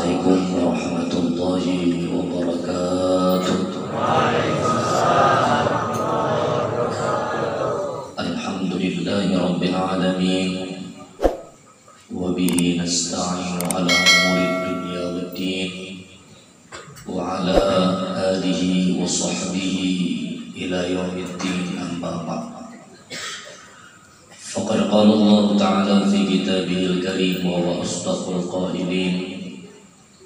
Assalamualaikum warahmatullahi wabarakatuh. Alhamdulillahi rabbil alamin. Wa bihi nasta'inu ala umuri dunya waddin. Wa ala alihi wa sahbihi ila yaumiddin, amma ba'd. Faqad qala Allah Ta'ala fi kitabihil karim wa huwa asdaqul qailin.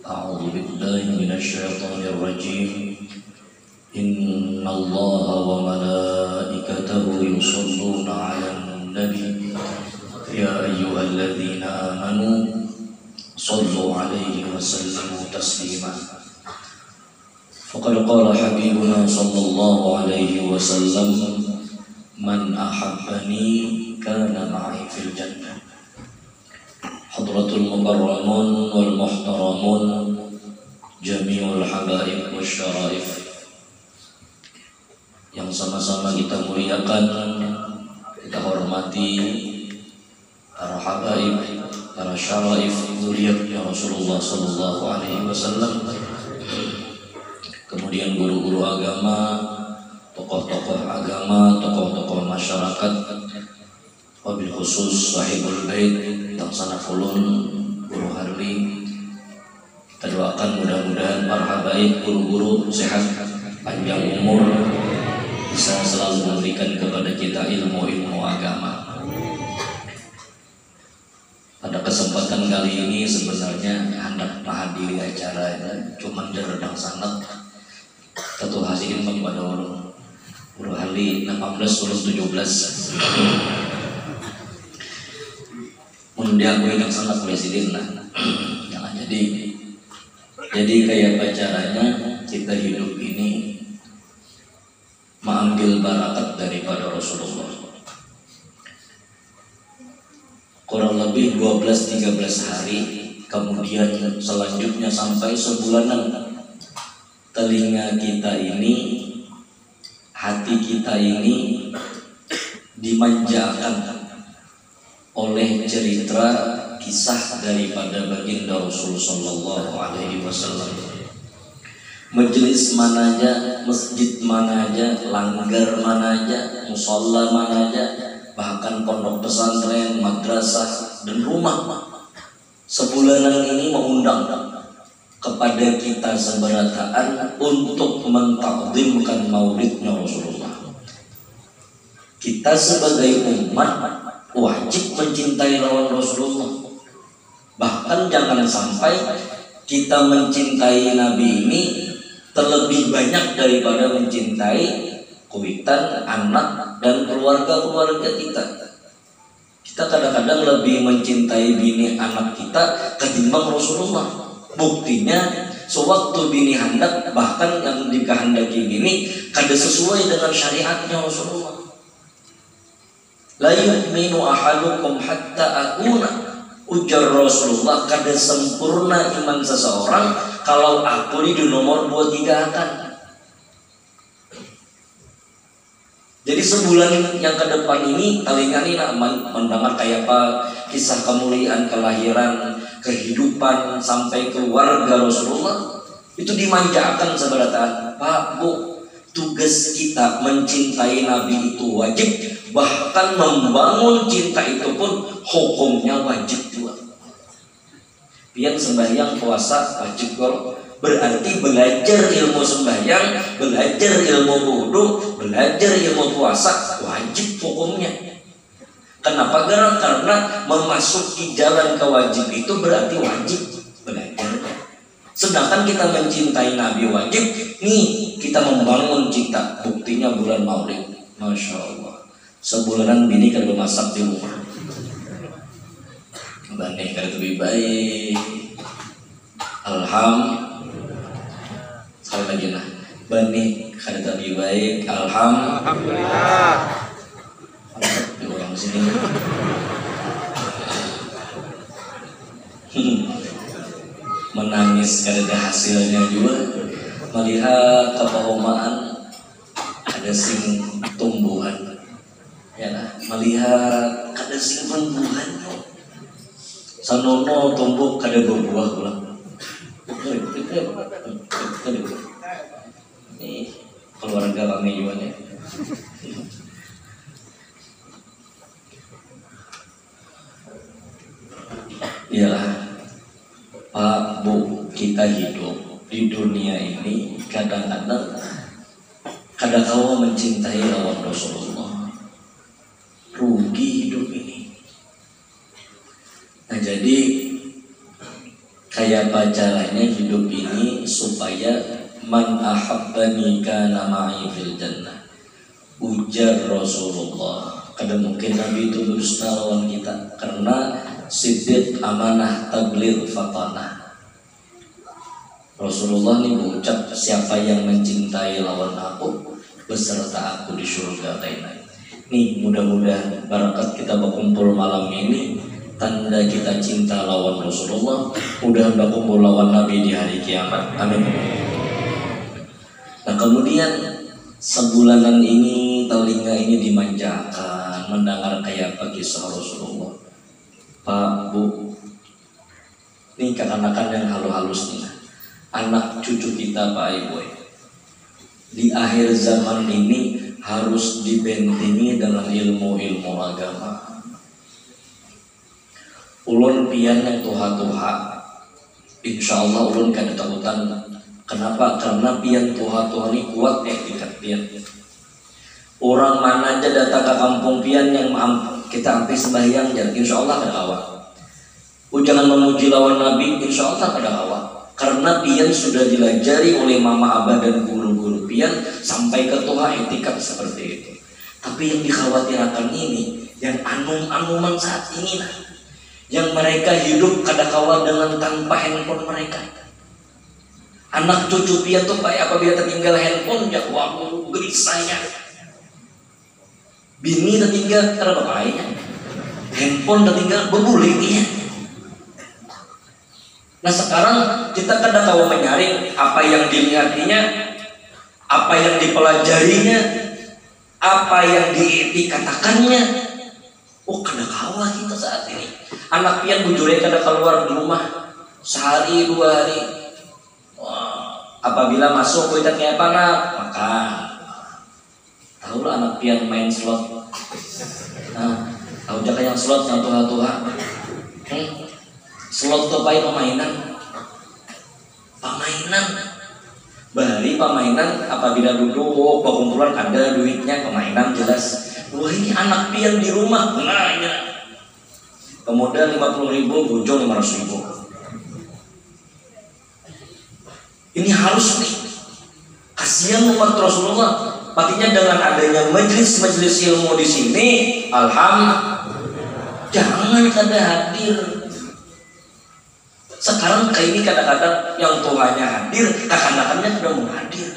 A'udzu billahi minasy syaithanir rajim. Inna Allaha wa malaikatahu yusholluna 'alan nabi ya ayyuhalladzina amanu shallu 'alaihi wa sallimu taslima. Faqad qala habibuna sallallahu alaihi wasallam, man ahabbani kana ma'i fil jannah. Hadratul mukarramun wal muhtaramun, jami'ul habaib wasyaraif, yang sama-sama kita muliakan, kita hormati para habaib, para syaraif zuriyatnya Rasulullah sallallahu alaihi wasallam. Kemudian guru-guru agama, tokoh-tokoh agama, tokoh-tokoh masyarakat, wabil khusus sahibul bait Taksana Fulun, Guru Harli. Kita doakan mudah-mudahan para habaib, guru-guru sehat, panjang umur, bisa selalu memberikan kepada kita ilmu-ilmu agama. Pada kesempatan kali ini sebenarnya hendak menghadiri acara ini, cuman deredang sangat satu hasilin kepada orang Guru Harli 18-17 mendiakui yang sangat presiden lah. Jangan jadi kayak pacarannya kita hidup ini mengambil barakat daripada Rasulullah. Kurang lebih 12-13 hari, kemudian selanjutnya sampai sebulanan, telinga kita ini, hati kita ini dimanjakan oleh cerita kisah daripada baginda Rasul sallallahu alaihi wasallam. Majelis mana aja, masjid mana aja, langgar mana aja, musalla mana aja, bahkan pondok pesantren, madrasah dan rumah, sebulanan ini mengundang kepada kita seberataan untuk mentakdimkan maulidnya Rasulullah. Kita sebagai umat wajib mencintai lawan Rasulullah. Bahkan jangan sampai kita mencintai Nabi ini terlebih banyak daripada mencintai kuitan, anak, dan keluarga-keluarga kita. Kita kadang-kadang lebih mencintai bini anak kita ketimbang Rasulullah. Buktinya sewaktu bini hendak, bahkan yang dikehendaki bini kada sesuai dengan syariatnya Rasulullah. La yu'minu ahadukum hatta akuna, ujar Rasulullah, kada sempurna iman seseorang kalau aku di nomor 23 akan. Jadi sebulan yang ke depan ini telinga ini mendengar kayak apa kisah kemuliaan, kelahiran, kehidupan sampai keluarga Rasulullah itu dimanjakan seberataan. Pak, Bu, tugas kita mencintai Nabi itu wajib, bahkan membangun cinta itu pun hukumnya wajib juga. Pian sembahyang puasa wajib kalau berarti belajar ilmu sembahyang, belajar ilmu wudu, belajar ilmu puasa wajib hukumnya. Kenapa? Karena memasuki jalan kewajib itu berarti wajib belajarnya. Sedangkan kita mencintai Nabi wajib, nih kita membangun cinta. Buktinya bulan Maulid, masya Allah. Sebulanan bini kalau masak di rumah, bani kalau lebih baik. Alhamdulillah. Sekali lagi nah, bani kalau lebih baik. Alhamdulillah. Di orang sini. Menangis karena hasilnya juga, melihat kepahomaan ada sing tumbuhan, ya nah, melihat ada sing tumbuhan, sanono tumbuh kada berbuah ulang. Ini keluarga kami juga ya. Iyalah Pak Bu, kita hidup di dunia ini kadang-kadang kala mencintai lawan Rasulullah, rugi hidup ini. Nah jadi kayak apa caranya hidup ini supaya man ahabbani kana ma'i fil jannah, ujar Rasulullah. Kadang mungkin Nabi itu berusaha lawan kita karena siddiq, amanah, tabligh, fatanah. Rasulullah ini mengucap, siapa yang mencintai lawan aku beserta aku di surga lainnya. Nih mudah-mudahan barakat kita berkumpul malam ini tanda kita cinta lawan Rasulullah, mudah berkumpul lawan Nabi di hari kiamat. Amin. Nah kemudian sebulanan ini telinga ini dimanjakan mendengar kayak apa kisah Rasulullah. Pak Bu, ini kekanakan yang halus-halus nih, anak cucu kita Pak Ibu, di akhir zaman ini harus dibentengi dengan ilmu-ilmu agama. Ulun pian yang tuha-tuha, insya Allah ulun kada takutan. Kenapa? Karena pian tuha-tuha ini kuat etikat pian. Orang mana aja datang ke kampung pian yang kita ambil sembahyang, jadi insya Allah kada awak. Jangan memuji lawan Nabi, insya Allah kada awak. Karena pian sudah dilajari oleh mama abah dan guru-guru pian sampai ke tuha etikat seperti itu. Tapi yang dikhawatirkan ini, yang anum-anuman saat ini lah, yang mereka hidup kada kawal dengan tanpa handphone mereka. Anak cucu pian tuh kayak apabila tertinggal handphone, ya waduh gelisahnya. Bini tertinggal karena bapaknya, handphone tertinggal berbulik dia. Nah sekarang kita kada tahu menyaring apa yang dilihatnya, apa yang dipelajarinya, apa yang dikatakannya. Oh kada kawa kita saat ini. Anak pian bujure kada keluar di rumah sehari 2 hari. Wah, apabila masuk kita kayak apa nak makan. Tahu lah anak pian main slot. Nah, tahu jaga yang slot yang tuha-tuha. Slot itu apa permainan? Permainan. Bari permainan apabila duduk perkumpulan ada duitnya permainan jelas. Wah ini anak pian di rumah. Nah ya. Kemudian 50.000 bujung 500.000. Ini harus nih. Kasihan umat Rasulullah. Artinya dengan adanya majelis-majelis ilmu di sini, alhamdulillah, jangan kada hadir. Sekarang kayak ini kadang-kadang yang Tuhannya hadir, kakak-kakaknya sudah mau hadir.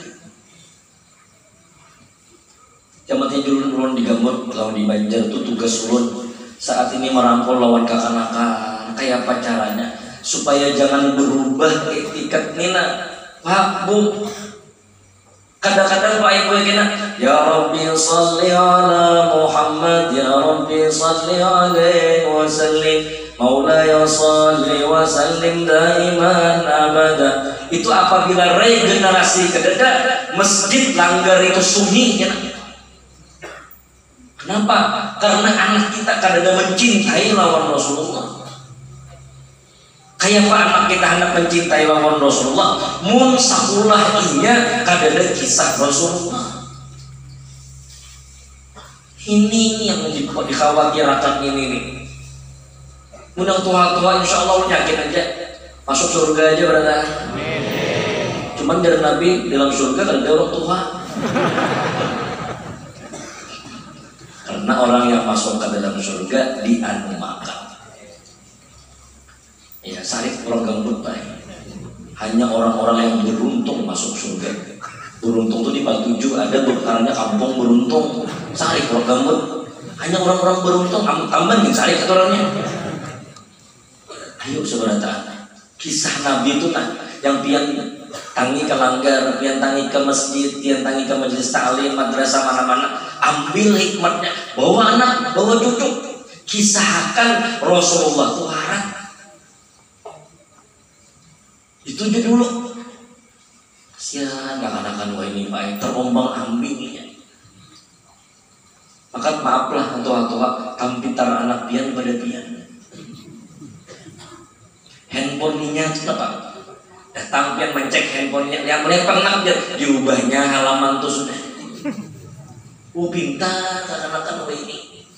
Jamannya dulu digambut kalau di Banjar itu tugas ulun saat ini merampol lawan kakak-kakak. Kayak apa caranya supaya jangan berubah etikat nina, Pak Bu. Kadang-kadang Pak Ibu ya ya Rabbi salli ala Muhammad, ya Rabbi salli alaihi wa sallim, Maulaya salli wa sallim daiman abada. Itu apabila regenerasi kedada masjid langgar itu sunyi ya. Kenapa? Karena anak kita kadang mencintai lawan Rasulullah. Kayak apa anak kita hendak mencintai lawan Rasulullah, mun sakulah inya kadada kisah Rasulullah. Ini yang dikhawatirkan ini nih. Mudah tua-tua insya Allah yakin aja masuk surga aja berada. Cuman dari Nabi dalam surga ada orang tua. Karena orang yang masuk ke dalam surga dianumakan. Ya, Sarif orang gambut baik. Hanya orang-orang yang beruntung masuk surga. Beruntung itu di Batu 7 ada berkaranya kampung beruntung. Sarif orang gambut. Hanya orang-orang beruntung. Tambahan nih Sarif orangnya. Ayo sebenarnya kisah Nabi itu nah yang pian tangi ke langgar, pian tangi ke masjid, pian tangi ke majelis ta'lim, madrasah mana-mana. Ambil hikmatnya. Bawa anak, bawa cucu. Kisahkan Rasulullah itu harap. Itu aja dulu. akan ini Pak terombang ambing ya. Maka maaflah tua-tua tampitar anak pian pada pian. Handphonenya itu apa? Datang pian mencek handphonenya, yang pernah dia diubahnya halaman tuh sudah. Pintar akan ini.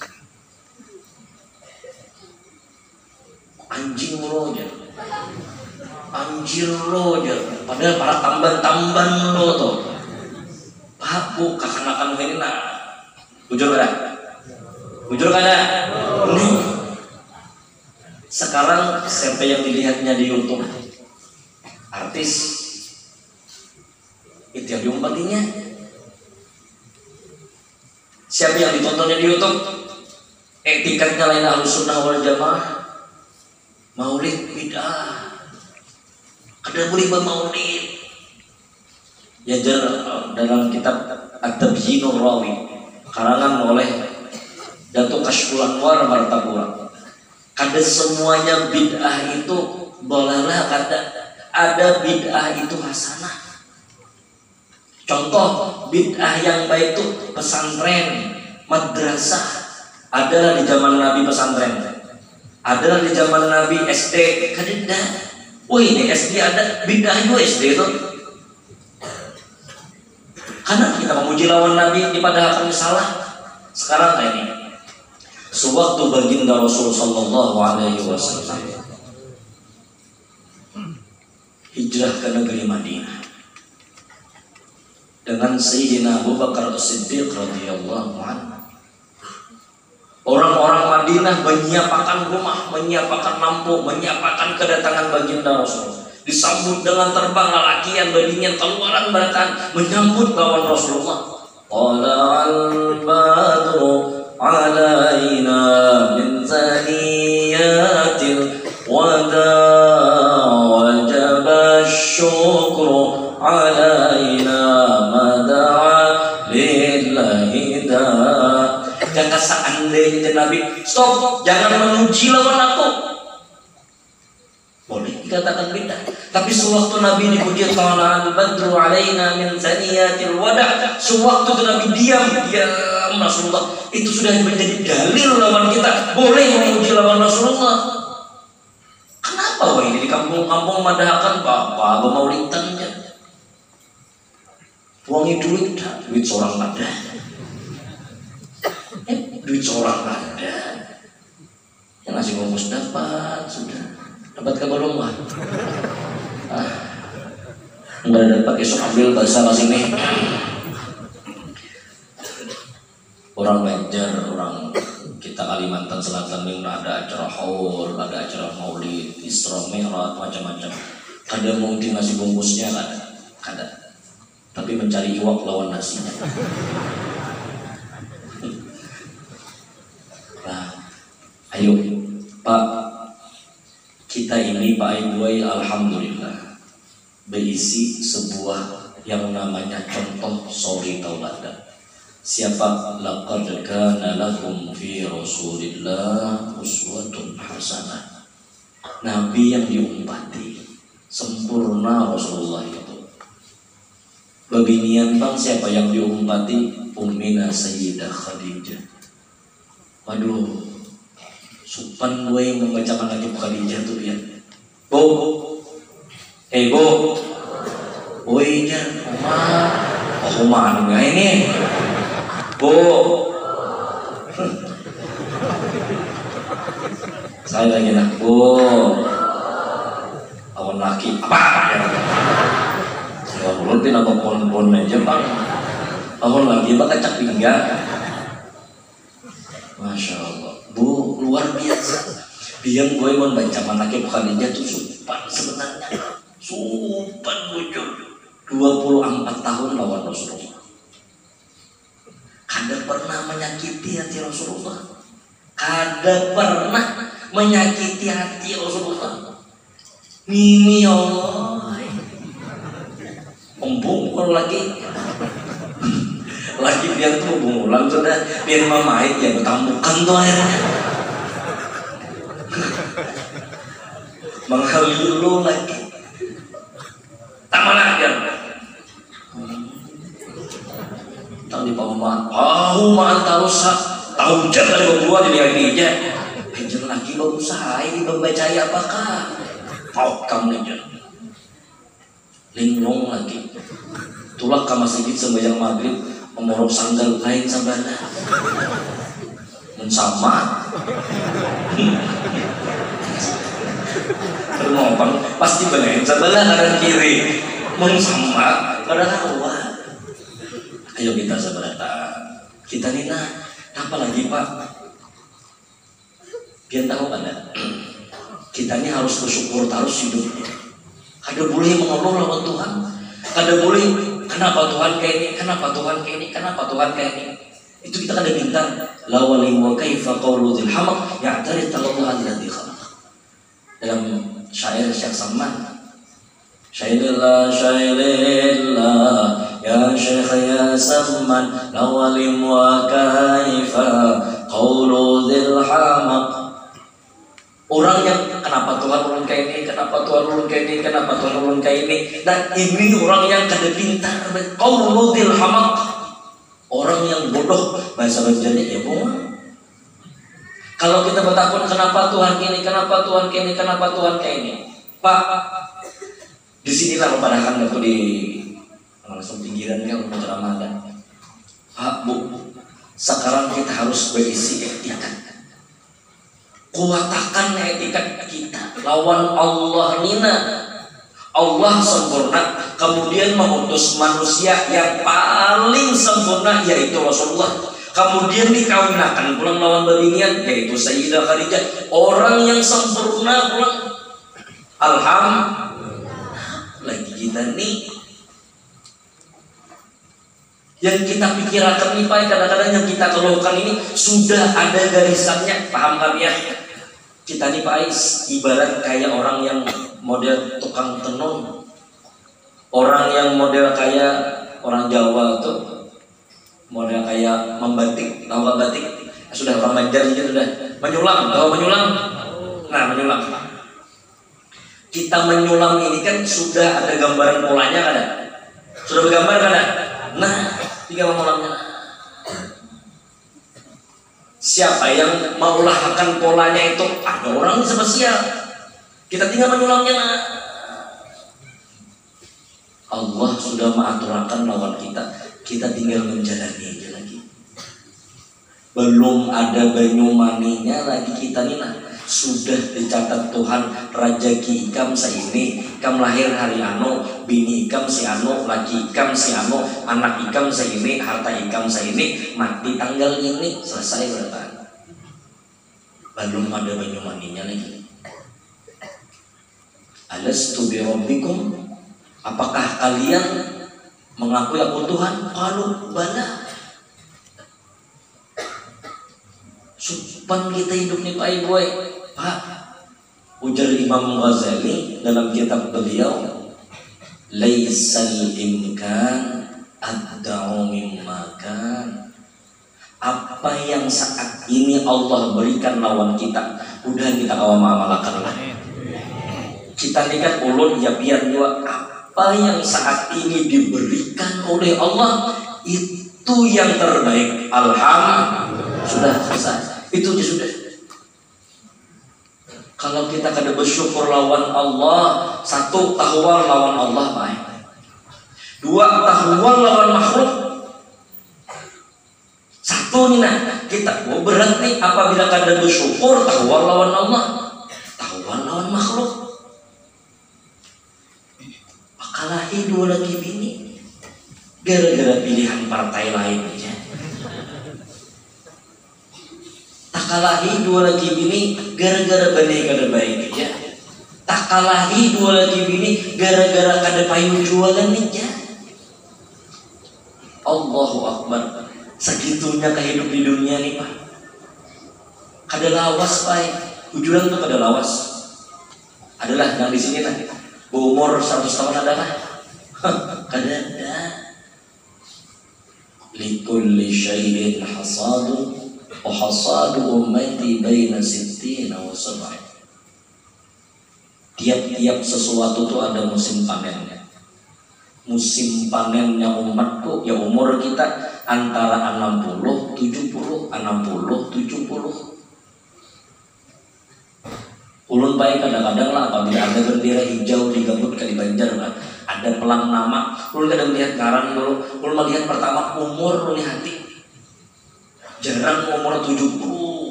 Anjing lo aja. Anjir lo aja, padahal para tamban-tamban lo tuh. Pak bu kakak-kakak ini nak, bujur kada? Nih. Sekarang siapa yang dilihatnya di YouTube? Artis. Itu yang diumpatinya. Siapa yang ditontonnya di YouTube? Etikanya lain Ahlussunnah wal Jamaah. Maulid bid'ah. Ada boleh bermaulid. Ya dalam kitab At-Tabyinur Rawi karangan oleh Datuk Kashful Anwar Martapura. Kada semuanya bid'ah itu dolalah, ada bid'ah itu hasanah. Contoh bid'ah yang baik itu pesantren, madrasah. Adalah di zaman Nabi pesantren, adalah di zaman Nabi SD. Kada. Ini SD ada bid'ah juga SD itu. Karena kita memuji lawan Nabi dipadahal salah. Sekarang ini sewaktu baginda Rasul sallallahu alaihi wasallam hijrah ke negeri Madinah dengan Sayyidina Abu Bakar As-Siddiq radhiyallahu anhu. Orang-orang Madinah menyiapkan rumah, menyiapkan lampu, menyiapkan kedatangan baginda Rasul. Disambut dengan terbang lalakian, badinya keluaran barakan menyambut lawan Rasulullah. Tala'al badru alaina min zaniyatil wada wajaba syukru alaina mada'a lillahi da. Jangan seandainya Nabi stop, jangan memuji lawan aku. Boleh dikatakan bid'ah. Tapi sewaktu Nabi dipuji tala'al badru alaina min zaniyatil wada, sewaktu itu Nabi diam Rasulullah, itu sudah menjadi dalil lawan kita boleh memuji lawan Rasulullah. Kenapa ini di kampung-kampung madahakan bapak maulidannya? Uangnya duit seorang madah. Duit seorang ada, yang nasi bungkus dapat sudah, dapat ke belum lah? Nggak dapat, esok ambil bahasa sini. Orang Banjar, orang kita Kalimantan Selatan yang ada acara haul, ada acara maulid, Isra Mi'raj, macam-macam. Ada mungkin nasi bungkusnya ada, tapi mencari iwak lawan nasinya. Ayo Pak, kita ini Pak Ibuai alhamdulillah berisi sebuah yang namanya contoh suri tauladan. Siapa? Laqad kana lakum fi Rasulillah uswatun hasanah. Nabi yang diumpati sempurna Rasulullah itu. Babinian bang, siapa yang diumpati? Ummina Sayyidah Khadijah. Waduh, supan gue membacakan lagi Khadijah tuh ya. Bu, woi jan, oma anu ini, bu, saya lagi nak bu, awan laki apa ya? Saya berutin apa pon aja bang, awan lagi bak kacak pinggang, masya Allah. Bu, luar biasa. Biang gue mau baca manakib Khadijah tuh supan sebenarnya. Supan bujur 24 tahun lawan Rasulullah. Kada pernah menyakiti hati Rasulullah. Kada pernah menyakiti hati Rasulullah. Mimi Allah. Bungkul lagi. Lagi dia tuh bungulan sudah biar mamait ya bertambukan tuh akhirnya menghalilu lagi tak mana dia di pauman tarusa tahu jangan berdua di aja jangan lagi berusaha ini membaca apakah mau kamu aja linglung lagi tulak ke masjid sembahyang maghrib memorok sandal lain sabana mensama termompang pasti bener sebelah kanan kiri mensama pada awal. Ayo kita seberata kita nina apa lagi Pak biar tahu Anda kita ini harus bersyukur terus hidupnya. Kada boleh mengeluh lawan Tuhan, kada boleh kenapa Tuhan kayak ini, kenapa Tuhan kayak ini, kenapa Tuhan kayak ini. Itu kita kada minta lawali wa kaifa qawlu dzil hamaq ya'tari tallahu alladzi khalaq. Dalam syair Syekh Salman Syailillah ya Syekh ya Salman lawali wa kaifa qawlu dzil hamaq. Orang yang kenapa Tuhan ulun kayak ini, kenapa Tuhan ulun kayak ini, kenapa Tuhan ulun kayak ini. Dan ini orang yang kada pintar, qawlu dzil hamaq. Orang yang bodoh bahasa bajanya ya bohong. Kalau kita bertakun kenapa Tuhan ini, kenapa Tuhan kayak ini, kenapa Tuhan kayak ini. Pak, disinilah mempadahkan waktu di langsung pinggiran kan untuk Ramadan. Pak, Bu, sekarang kita harus berisi etikat. Kuatakan etikat kita lawan Allah nina. Allah sempurna, kemudian mengutus manusia yang paling sempurna yaitu Rasulullah. Kemudian dikawinakan pulang lawan babinian yaitu Sayyidah Khadijah, orang yang sempurna pulang. Alhamdulillah lagi kita nih yang kita pikirkan nih Pak, kadang-kadang yang kita keluhkan ini sudah ada garisannya, paham kami ya? Kita nih Pak ibarat kayak orang yang model tukang tenun, orang yang model kayak orang Jawa tuh, model kayak membatik, tahu batik? Sudah orang Banjar gitu sudah menyulam, tahu menyulam? Nah menyulam. Kita menyulam ini kan sudah ada gambaran polanya kan? Sudah bergambar kan? Nah, tinggal memulangnya. Siapa yang meulahkan polanya itu? Ada orang spesial. Kita tinggal menyulangnya. Allah sudah mengaturkan lawan kita. Kita tinggal menjalani aja lagi. Belum ada banyu maninya lagi kita nih nah. Sudah dicatat Tuhan rajaki ikam saini, ikam lahir hari anu, bini ikam si anu, laki ikam si anu, anak ikam saini, harta ikam saini, mati tanggal ini, selesai berarti. Belum ada banyu mandinya lagi. Alastu bi rabbikum? Apakah kalian mengakui aku Tuhan? Qalu bala. Supan kita hidup nih Pak Ibu. Pak, ujar Imam Ghazali dalam kitab beliau, laisal imkan ad-da'u mimma kan. Apa yang saat ini Allah berikan lawan kita, udah kita awam amalakan lah. Kita ini kan ulun ya biar juga apa yang saat ini diberikan oleh Allah itu yang terbaik. Alhamdulillah sudah selesai. Itu sudah. Kalau kita kada bersyukur lawan Allah, satu tahwal lawan Allah baik. Dua tahwal lawan makhluk. Satu nih nah, kita berat nih apabila kada bersyukur tahwal lawan Allah, tahwal lawan makhluk. Akalahi dua lagi bini gara-gara pilihan partai lain aja. Takalahi dua lagi bini gara-gara bani kada baik aja. Takalahi dua lagi bini gara-gara kada payu jualan aja. Allahu Akbar. Segitunya kehidup di dunia nih Pak. Kada lawas Pak. Ujuran tuh kada lawas. Adalah yang di sini lah. Umur 100 tahun adalah. Kada ada. Likulli syai'in hasadun. Hasadu ummati baina 60 wa 70. Tiap-tiap sesuatu itu ada musim panennya. musim panennya umatku ya umur kita antara 60 70 60 70. Ulun baik kadang-kadang lah apabila ada bendera hijau di gambut di Banjar lah, ada pelang nama, ulun kadang melihat ngaran dulu, ulun melihat pertama umur ulun hati. Jarang umur 70,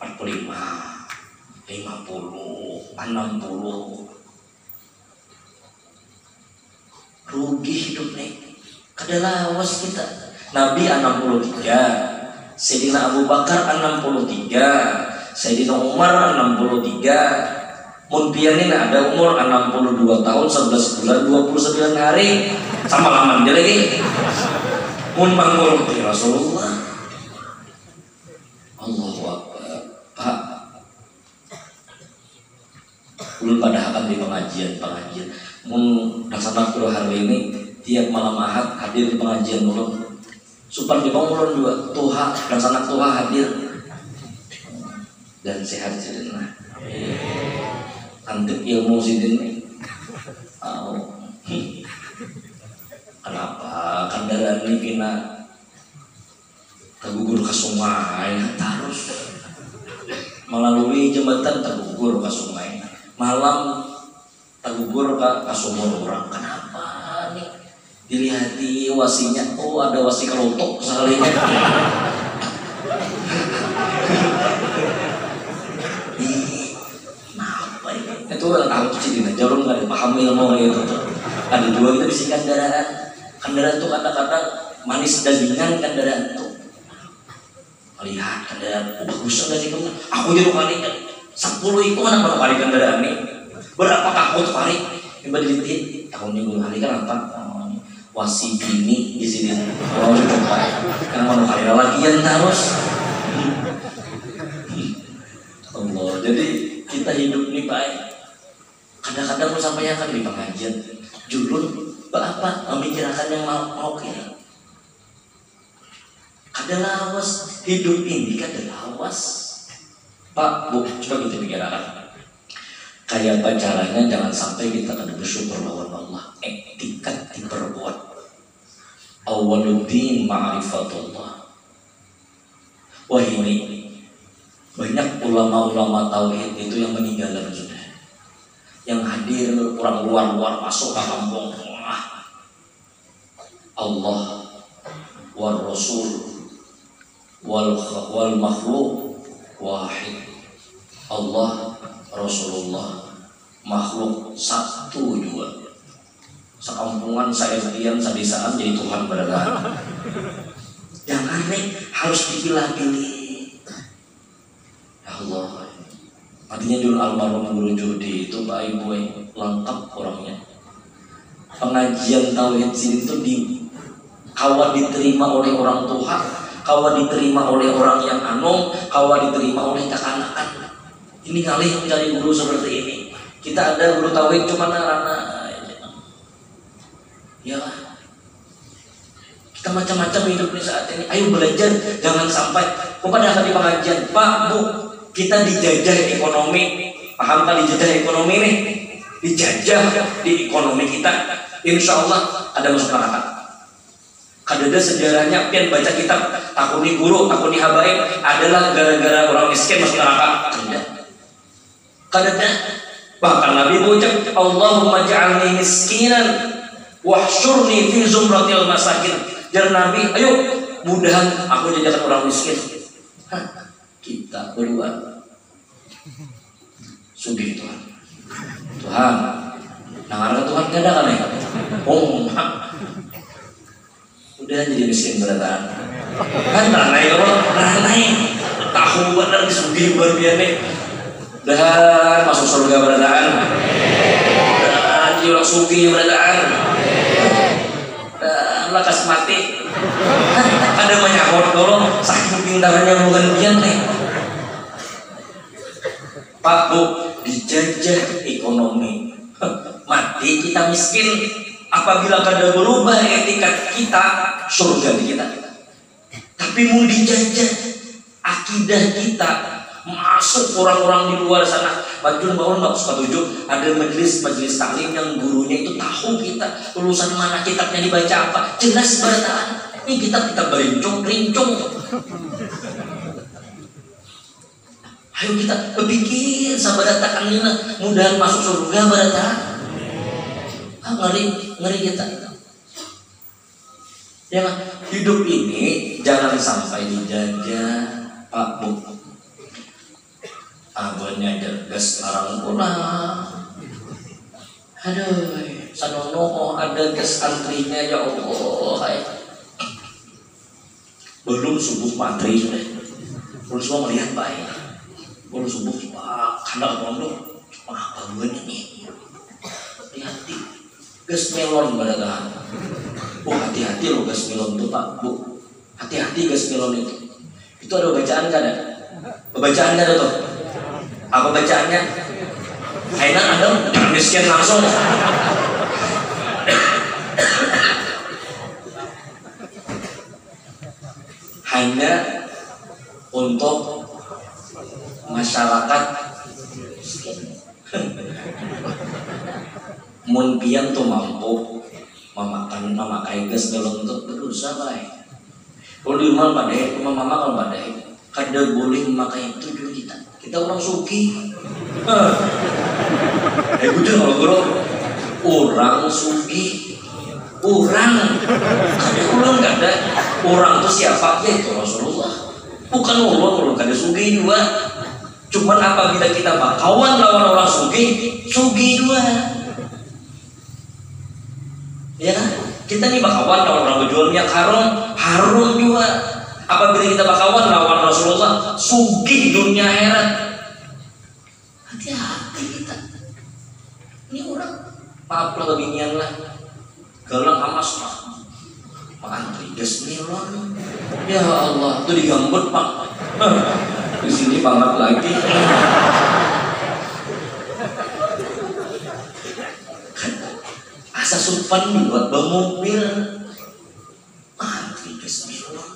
45, 50, 60. Rugi hidup nih. Kada lawas kita. Nabi 63, Sayyidina Abu Bakar 63, Sayyidina Umar 63. Mun pianin ada umur 62 tahun 11 bulan 29 hari sama lama dia lagi. Mun panggul Rasulullah. Allahu Akbar. Pak, ulun pada akan di pengajian. Mun laksana kulo hari ini tiap malam Ahad hadir di pengajian ulun. Supaya di ulun juga tuha laksana tuha hadir dan sehat sidina. Antep ilmu sidin. Kenapa kendaraan ini pina tergugur ke sungai terus melalui jembatan tergugur ke sungai, malam tergugur ke sumur orang. Kenapa nih? Dilihati wasinya, oh ada wasi kelotok sekalinya. Kenapa ini? Itu orang tahu cidina, jarum nggak dipahami ilmu itu. Ada dua kita bisi kendaraan tuh kadang-kadang manis dagingan kendaraan tuh. Lihat kendaraan, bagus dari kamu. Aku jadi kali 10 itu mana baru kali kendaraan ini? Berapa kamu tuh kali? Coba dilihat. Tahun ini gue kali kan apa? Wasi bini di sini. Oh coba. Karena mau kali lagi yang terus. Allah. Jadi kita hidup ini baik. Kadang-kadang mau sampaikan di pengajian. Julun, apa? Memikirkan yang mau ini. Kada lawas hidup ini, kada lawas. Pak, Bu, coba kita pikirkan. Kayak apa caranya jangan sampai kita kada bersyukur lawan Allah. Etikat diperbuat. Awaluddin ma'rifatullah. Wah ini banyak ulama-ulama tauhid itu yang meninggal sudah. Yang hadir orang luar masuk ke kampung. Allah war Rasul wal makhluk wahid. Allah, Rasulullah, makhluk satu juga. Sekampungan saya sekian sadisaan jadi Tuhan berada. Jangan nih harus dipilah-pilih. Ya Allah. Artinya dulu almarhum Guru Judi itu Pak Ibu lengkap orangnya. Pengajian tauhid sini itu kawan diterima oleh orang tua, kawan diterima oleh orang yang anom, kawan diterima oleh kekanakan. Ini kali mencari guru seperti ini. Kita ada guru tauhid cuma narana. Ya, kita macam-macam hidup di saat ini. Ayo belajar, jangan sampai kepada di pengajian Pak Bu kita dijajah ekonomi. Paham kan dijajah ekonomi nih? Dijajah di ekonomi kita. Insya Allah ada masuk neraka. Kadada sejarahnya pian baca kitab takuni guru, takuni habaib adalah gara-gara orang miskin masuk neraka. Kadada bahkan Nabi mengucap Allahumma ja'alni miskinan wahsyurni fi zumratil masakin. Jar Nabi, ayo mudahan aku jadikan orang miskin. Kita berdua sugih Tuhan. Tuhan, nangar Tuhan gak ada kan ya? Oh, udah jadi miskin berataan. Kan ranai kalau ranai tahu benar sugih berbiane. Dan masuk surga berataan. Dan jiwa sugih berataan. Dan lekas mati. Ada menyahut kalau saking pintarnya bukan bian nih. Pak Bu dijajah ekonomi, mati kita miskin. Apabila kada berubah etikat kita, surga di kita. Tapi mau dijajah akidah kita, masuk orang-orang di luar sana. Bajul bangun bab 47 ada majelis taklim yang gurunya itu tahu kita. kita lulusan mana, kitabnya dibaca apa, jelas barataan. Ini kitab berincung. Ayo kita berpikir sabarataan ini mudah masuk surga barataan. Ngeri kita. Ya kan? Hidup ini jangan sampai dijajah, Pak Bu. Abahnya gas larang pulang. Aduh, sanono ada gas antrinya ya Allah. Belum subuh mantri sudah. Belum semua melihat baik. Belum subuh Pak, karena pondok cuma apa ini? Hati-hati. Gas melon badagan. Oh hati-hati loh gas melon itu Pak Bu. Hati-hati gas melon itu. Itu ada bacaan kan ada? Bacaan kan ada tuh? Apa bacaannya? Kayaknya ada miskin langsung. Hanya untuk masyarakat mun pian tuh mampu memakai gas melon untuk berusaha baik. Kalau di rumah badai, rumah mama kalau badai, kada boleh memakai itu dulu kita orang suki. Udah kalau bro, orang suki, orang kada ulang kada, orang itu siapa? Ya itu Rasulullah. Bukan orang kada suki juga. Cuman apabila kita bakawan lawan orang suki juga. Ya kan? Kita nih bakawan lawan orang berjual minyak harum juga. Apabila kita bakawan lawan Rasulullah, sugih dunia akhirat. Hati-hati kita. Ini orang maaf lah kebinian lah. Galang amas Pak. Antri gas melon. Ya Allah, itu digambut Pak. Di sini banget lagi. Asa sumpan buat bang mobil. Antri gas melon.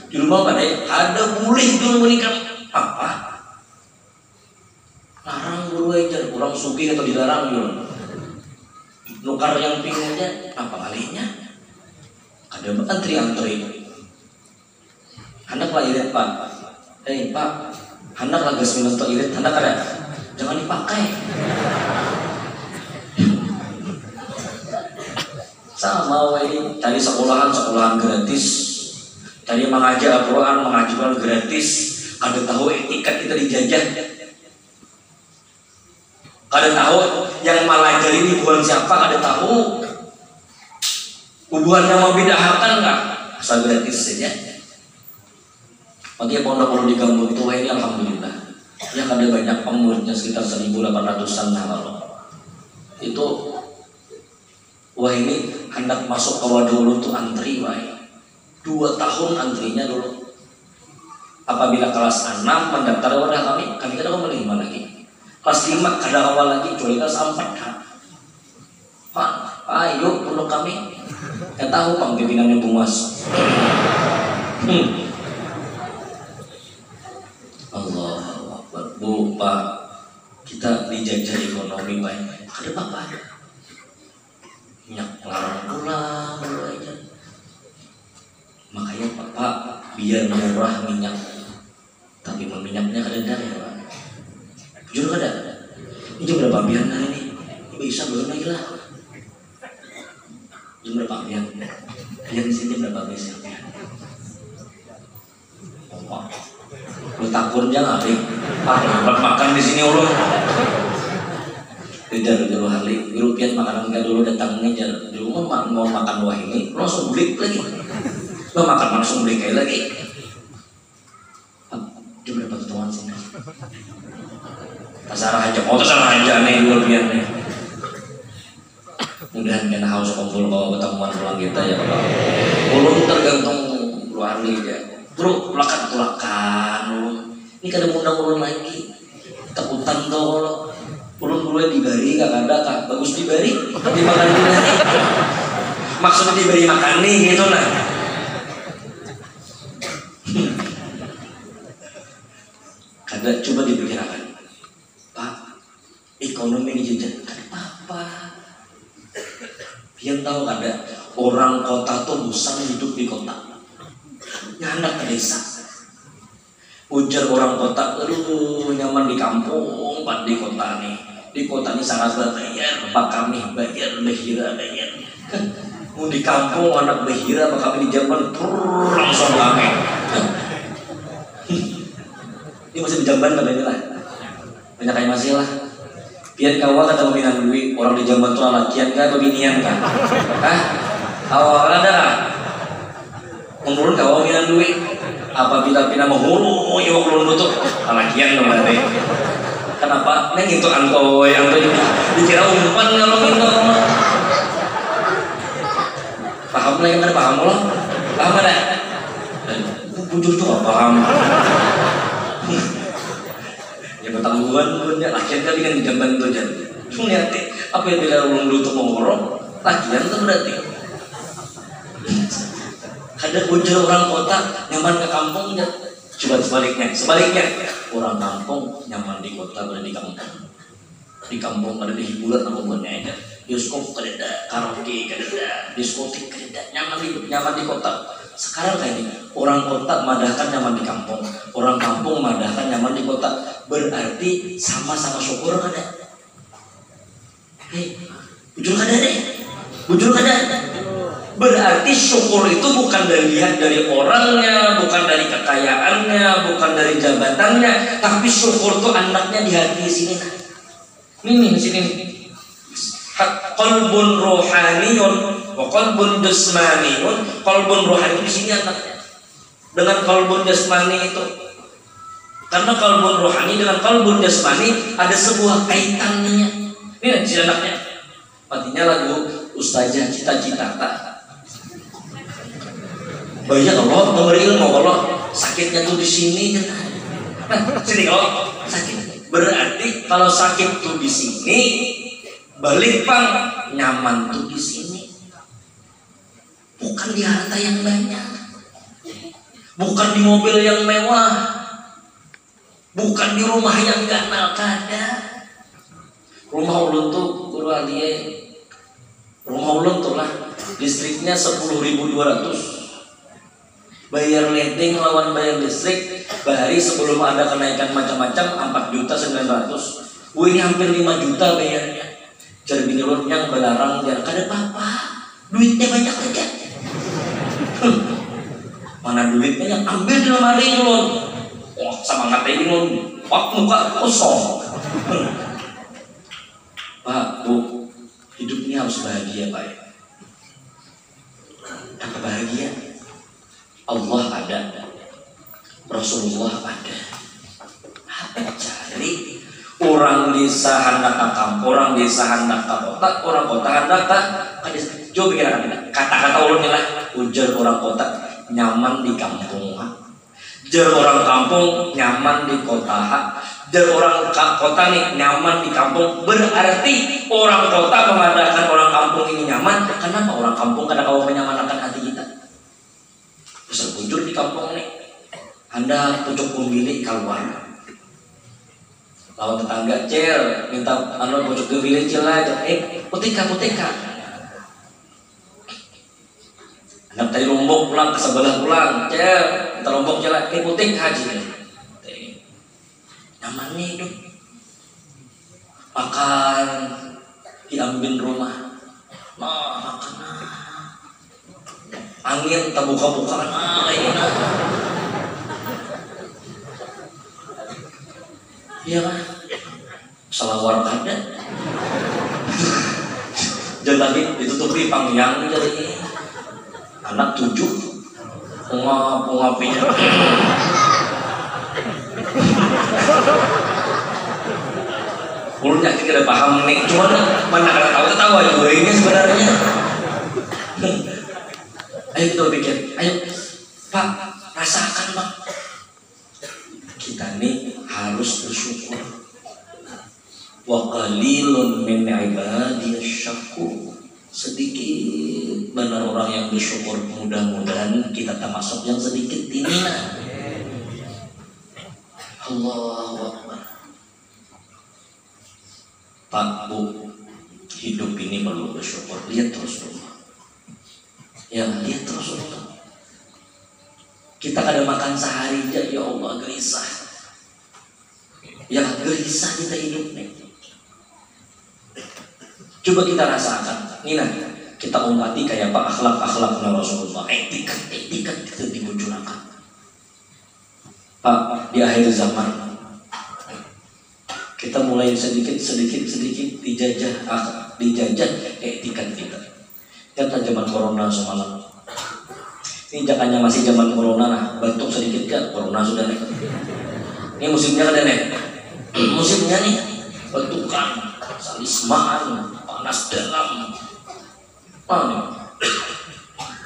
Di rumah pada ada boleh dulu menikah apa? Larang dulu aja, kurang sugi atau dilarang dulu. Nukar yang pinginnya apa kalinya? Ada antri. Hendak lah irit Pak. Pak, hendak lah gas minum atau irit, hendak ada. Jangan dipakai. Sama wei, tadi sekolahan gratis. Tadi mengajar Al-Quran, mengajar gratis. Kada tahu etikat kita dijajah. Kada tahu yang malajari ini bukan siapa, kada tahu. Hubungan yang membedakan enggak? Asal gratis saja. Makanya pondok kalau di kampung tua ini alhamdulillah. Ya kada banyak muridnya sekitar 1.800-an kalau. Itu wah ini hendak masuk ke dulu tuh antri wah. 2 tahun antrinya dulu. Apabila kelas 6 mendaftar wadah kami kada kembali lagi. Kelas 5 kada awal lagi, kecuali kelas 4 Pak, ayo perlu kami. Saya tahu pimpinannya Bungas. Allah Akbar. Bu, Pak, kita dijajah ekonomi baik. Kada apa-apa. Minyak larang pulang dulu aja. Makanya Pak, biar murah minyak, tapi minyaknya kada ada ya Pak. Jujur kada. Ini jam berapa biar hari ini? Bisa belum lagi lah. Jam berapa biar? Biar di sini berapa bisa? Oh Pak, lu takut jangan nih. Pak, dapat makan di sini ulun. Tidak dulu hari, European makanan kan dulu datang nih jalan. Di rumah mau makan wah ini, langsung beli lagi. Lo makan langsung beli kayak lagi. Dia berapa ketuaan sih? Terserah aja nih European nih. Mudahan kena haus kumpul kalau ketemuan pulang kita ya Pak. Ulun tergantung luar ya. Bro, tulakan. Ini kadang undang ulun lagi. Takutan tuh kalau ulun dulu dibari gak ada kak. Bagus dibari, dimakan dibari. Maksudnya diberi makan nih gitu lah. Kada coba dipikirkan. Pak, ekonomi dijajah apa? Pian tahu ada orang kota tuh bosan hidup di kota. Ya anak ke desa. Ujar orang kota, aduh nyaman di kampung, pak di kota nih. Di kota ini sangat bayar, pak kami bayar, behira bayar. Mau di kampung anak behira, pak kami di Jamban langsung rame. Ini masih di Jamban katanya lah. Banyak kayak masih lah. Pian kawal kata pembinaan duit orang di Jamban tuh lalakian kah atau binian kah? Hah? Awal ada kah? Menurut kawal pembinaan duit apabila pina menghulu ya kulun butuh lalakian dong berarti. Kenapa? Neng itu antoy dikira umpan kalau gitu. Paham lah yang ada paham loh. Paham ada? Bujur tuh paham. Ya pertanggungan punya lakian kali kan di Jamban tuh jadi. Cuma lihat apa yang bila ulun dulu tuh mau ngorok, lakian tuh berarti. Ada ujar orang kota nyaman ke kampungnya. Coba sebaliknya orang kampung nyaman di kota berada di kampung. Di kampung ada di hiburan apapun ya. Bioskop ada, karaoke ada, diskotik ada, nyaman di kota. Sekarang kayak ini, orang kota madahkan nyaman di kampung, orang kampung madahkan nyaman di kota. Berarti sama-sama syukur kada. Bujur kada deh. Bujur kada. Berarti syukur itu bukan dilihat dari orangnya, bukan dari kekayaannya, bukan dari jabatannya, tapi syukur itu anaknya di hati sini. Ini sini. Qalbun rohaniyun wa qalbun jasmaniyun. Qalbun rohani di sini anaknya. Dengan qalbun jasmani itu. Karena qalbun rohani dengan qalbun jasmani ada sebuah kaitannya. Ini si anaknya. Artinya lagu Ustazah Cita-Cita tak. Banyak Allah memberi ilmu Allah sakitnya tuh di sini. Nah, sini kalau sakit berarti kalau sakit tuh di sini balik pang nyaman tuh di sini. Bukan di harta yang banyak. Bukan di mobil yang mewah. Bukan di rumah yang ganal kada. Rumah ulun tuh guru alia. Rumah ulun tuh lah listriknya 10.200. Bayar letting lawan bayar listrik bahari sebelum ada kenaikan macam-macam 4.900.000. Ini hampir 5 juta bayarnya. Jadi bini ulun yang belarang dia kada apa-apa. Duitnya banyak aja. Mana duitnya yang ambil di lemari ulun. Wah, sama ngatain ulun. Wah, muka kosong. Pak, Bu, hidup ini harus bahagia, Pak. Dan kebahagiaan Allah ada, Rasulullah ada. Apa cari? Orang desa hendak ke kampung, orang desa hendak ke kota, orang kota hendak ke desa. Coba pikiran kita. Kata-kata ulun lah, ujar orang kota nyaman di kampung. Jar orang kampung nyaman di kota. Jar orang kota nih nyaman di kampung. Berarti orang kota mengadakan orang kampung ini nyaman. Kenapa orang kampung kadang kau menyamanakan hati kita? Bisa bujur di kampung nih. Anda pucuk pemilik keluar. Lawan tetangga cel minta anu pucuk pemilik cel aja. Putika. Anak tadi Lombok pulang ke sebelah pulang cel minta Lombok cel putik haji. Nyaman nih hidup. Makan diambil rumah. Nah, makan. Angin tak buka-bukaan lainnya. Iya kan? Salawar ada. Jangan lagi ditutupi pangyang jadi anak 7 pungapinya. Ulun yakin tidak paham nih, cuma mana kada tahu ketawa juga ini sebenarnya. Ayo kita pikir, ayo Pak, rasakan Pak. Kita nih harus bersyukur. Wa qalilun min ibadiyasy syakur. Sedikit benar orang yang bersyukur. Mudah-mudahan kita termasuk yang sedikit ini. Allahu Akbar. Pak, Bu, Hidup ini perlu bersyukur. Lihat Rasulullah. Ya, lihat Rasulullah. Kita kadang makan sehari aja, ya Allah gelisah. Ya gelisah kita hidupnya. Coba kita rasakan. Ini nanti kita umpati kayak apa akhlak-akhlaknya Rasulullah. Etikat kita dimunculkan. Pak, di akhir zaman kita mulai sedikit dijajah etikat kita. Kita zaman corona semalam. Ini jangannya masih zaman corona, nah batuk sedikit kan corona sudah naik. Ini musimnya kan naik. Musimnya nih batukan, salismaan, panas dalam.